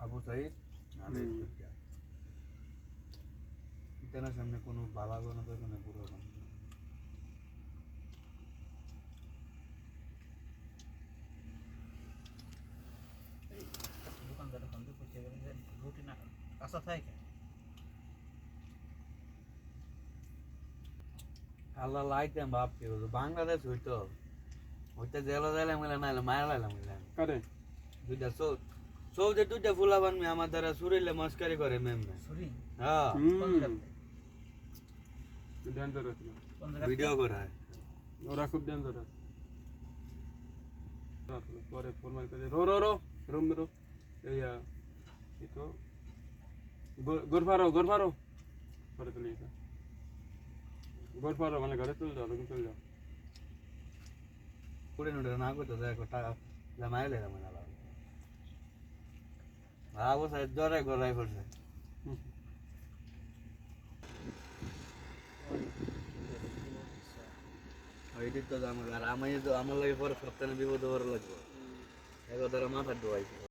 আবু সাইদ আর ইতানের সামনে কোনো বালা কোনো দোকানে পুরো দোকানদার বন্ধু করছে রুটি না কাঁচা থাকে আল্লাহ লাইতাম বাপকে বাংলাদেশ হইতো হইতে জেলা যাইলাম গেলে নাইলে মায়া লাইলাম গেলাম কারে দুইটা সৌদে দুইটা ফুলা বানমি আমার দ্বারা সুরিলে মস্কারি করে মেমনে ছুরি হ্যাঁ ডেঞ্জারাস ভিডিও করায় ওরা খুব ডেঞ্জারাস পরে ফোন মার করে রো রো রো রুম রো এই তো গোরফারো পরে চলে গেছে গোরফারো মানে ঘরে চলে যাও রুম চলে যাও পুরে নুডে না করতে যায় টাকা জামাইলে মানে আলাদা আবু সাইদ জরে গড়াই করছে ওইটি তো আমার আর আমি তো আমার লাগে পরে সপ্তাহে বিপদ হওয়ার লাগবে এবার ধরো মাথা ডোয়াইছে